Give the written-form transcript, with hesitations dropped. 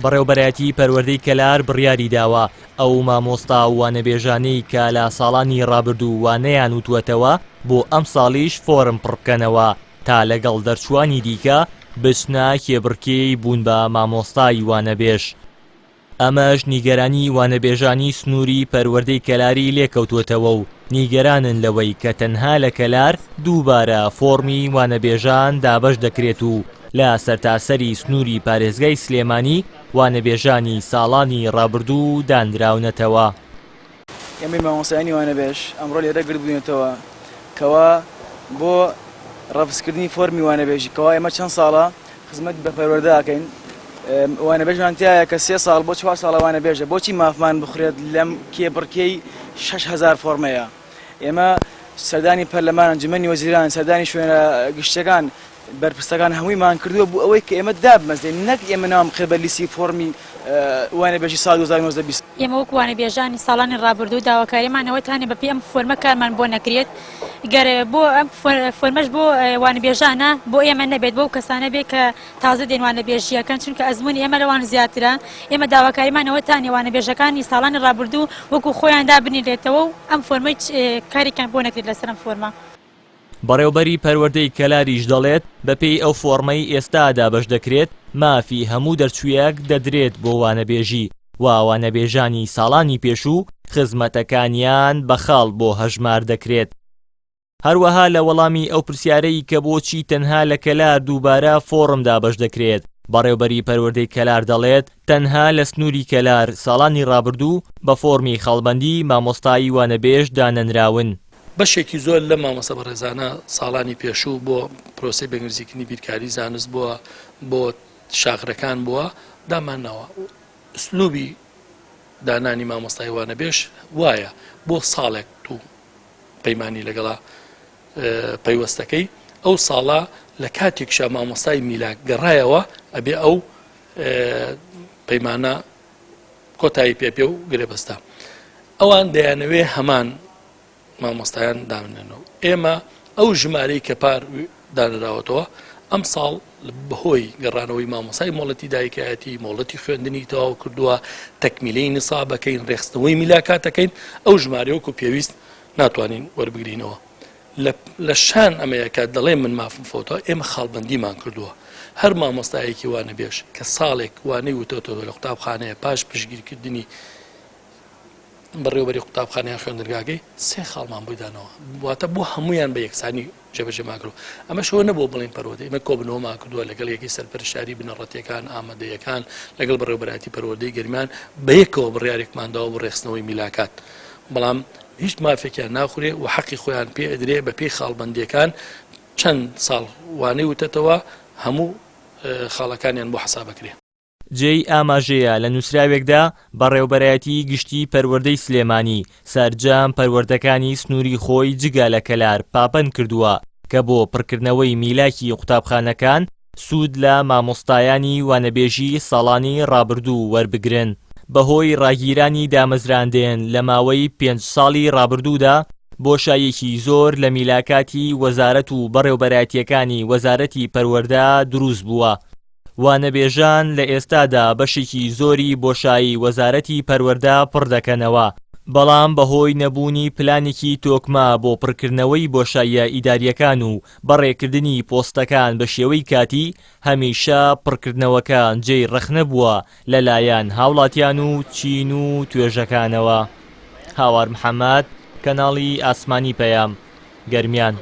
بەڕێوەبەرایەتی پەروەردەی کەلار بڕیاری داوە ئەو مامۆستا وانەبێژانەی کە لە ساڵانی ڕابردوو وانەیان وتوەتەوە بۆ ئەم ساڵیش فۆرم پڕبکەنەوە تا لەگەڵ دەرچوانی دیکە بچنە کێبڕکێی بوون بە مامۆستای وانەبێژ. ئەمەش نیگەرانی وانەبێژانی سنووری پەروەردەی کەلاری لێکەوتوتەوە و نیگەرانن لەوەی کە تەنها لە کەلار دووبارە فۆرمی وانەبێژان دابەش دەکرێت و لە سەرتاسەری سنووری پارێزگای سلێمانی وانەبێژانی ساڵانی ڕابردوو دانراونەتەوە. ئێمە مامۆستایانی وانەبێژ ئەمڕۆ لێرە گرت بووینەتەوە کەوا بۆ ڕەفزکردنی فۆرمی وانەبێژی کەوا ئێمە چەند ساڵە خزمەت بە پەروەردە ئەکەین. وانەبێژمان تایە کە 3 ساڵ بۆ 4 ساڵە وانەبێژە بۆچی مافمان بخورێت لەم کێبڕکێی 6,000 فۆرمەیە. ئێمە سەردانی پەرلەمان ئەنجومەنی وەزیران سەردانی شوێنە گشتەکان بەرپرسەکان هەموویمان کردووە بوو ئەوەی کە ئێمە دابمەزێن نەک ئێمە نام بخێ بە لیستی فۆرمی وانەبێژی ساڵ 2019. ئێمە وەک وانەبێژانی ساڵانی ڕابردوو داواکاریمانەوە تانێ بەپێی ئەم فۆرمە کارمان بۆ نەکرێت گەر بۆ ئەم فۆرمەش بۆ وانەبێژانە بۆ ئێمە نەبێت بۆ کەسانە بێت کە تازە دێن وانەبێژیەکەن چونکە ئەزمموی ئێمە لەوان زیاترە. ئێمە داواکاریمانەوە تانی وانەبێژەکانی ساڵانی ڕابردوو وەکو خۆیان دابنیرێتەوە و ئەم فۆرمەی کاریان بۆ نەکرێت لەسەر ئەم فۆرمە. بەڕێوەبەری پەروەردەی کەلاریش دەڵێت بەپێی ئەو فۆرمەی ئێستادا بەش دەکرێت مافی هەموو دەرچوویەک دەدرێت بۆ وانەبێژی و وانەبێژانی ساڵانی پێشوو خزمەتەکانیان بەخاڵ بۆ هەژمار دەکرێت. هەروەها لە وەڵامی ئەو پرسیارەی کە بۆچی تەنها لە کەلار دووبارە فۆرمدا بەش دەکرێت بەڕێوەبەری پەروەردەی کەلار دەڵێت تەنها لە سنووری کەلار ساڵانی ڕابردوو بە فۆرمی خەڵبەندی مامۆستایی وانەبێژ دانەنراون. بەشێکی زۆر لە مامۆستا بەڕێزانە ساڵانی پێشوو بۆ پرۆسی بەنگرزیکردنی بیرکاری زانست بووە بۆ شاخرەکان بووە دامانەوە. ئوسلوبی دانانی مامۆستای وانەبێژ وایە بۆ ساڵێک تو پەیمانی لەگەڵا پەیوەستەکەی ئەو ساڵە لە کاتێکشا مامۆستای میلاک گەڕایەوە ئەبێ ئەو پەیمانە کۆتایی پێ و گرێبەستا. ئەوان دەیانەوێ هەمان مامۆستایان دامنێنەوە. ئێمە ئەو ژمارەی کە پار دانراوەتەوە ئەم ساڵ بەهۆی گەڕانەوەی مامۆستای مۆڵەتی دایکایەتی مۆڵەتی خوێندنی تەواو کردووە تەکمیلەی نسابەکەین ڕێخستنەوەی میلاکاتەکەین ئەو ژمارەوەکو پێویست ناتوانین وەربگرینەوە. لە شان ئەمەیەکە دەڵێ من مافم فۆتۆ ئێمە خاڵبەندیمان کردووە هەر مامۆستایەکی وانەبێژ کە ساڵێک وانەی وتۆتەوە لە قوتابخانەیە پاش پشتگیرکردنی بەڕێوەبەری قوتابخانەیان خوێندنگاکەی 3 خاڵمان بۆیدانەوە واتە بۆ هەمویان بە یەکسانی جێبەجێماکرۆ. ئەمە شەوە نەبوو بڵین پەروەردەی ئێمە کۆبنەوەمان کردووە لەگەڵ یەکی سەرپەرشتاری بنەڕەتیەکان ئامادەیەکان لەگەڵ بەڕێوەبەرایەتی پەروەردەی گەرمیان بە یەکەوە بڕیارێکمانداوە بۆ ڕێخستنەوەی میلاکات. بەڵام هیچ مافێکیان ناخورێ و حەقی خۆیان پێ ئەدرێ بە پێی خاڵبەندیەکان چەند ساڵ وانەی وتێتەوە هەموو خاڵەکانیان بۆ حسابەکرێ. جێی ئاماژەیە لە نووسراوێکدا بەڕێوەبەرایەتی گشتی پەروەردەی سلێمانی سەرجەم پەروەردەکانی سنووری خۆی جگا لە کەلار پاپەن کردووە کە بۆ پڕکردنەوەی میلاکی قوتابخانەکان سوود لە مامۆستایانی وانەبێژی ساڵانی ڕابردوو وەربگرن. بەهۆی ڕاگیرانی دامەزراندێن لە ماوەی 5 ساڵی ڕابردوودا بۆشایەکی زۆر لە میلاکاتی وەزارەت و بەڕێوەبەرایەتیەکانی وەزارەتی پەروەردە دروست بووە. وانەبێژان لە ئێستادا بەشێکی زۆری بۆشایی وەزارەتی پەروەردە پڕ دەکەنەوە بەڵام بەهۆی نەبوونی پلانێکی تۆکما بۆ پڕکردنەوەی بۆشاییە ئیداریەکان و بەڕێکردنی پۆستەکان بە شێوەی کاتی هەمیشە پڕکردنەوەکان جێی ڕەخنە بووە لەلایەن هاوڵاتیان و چین و توێژەکانەوە. هاوار محەممەد کەناڵی ئاسمانی پەیام گەرمیان.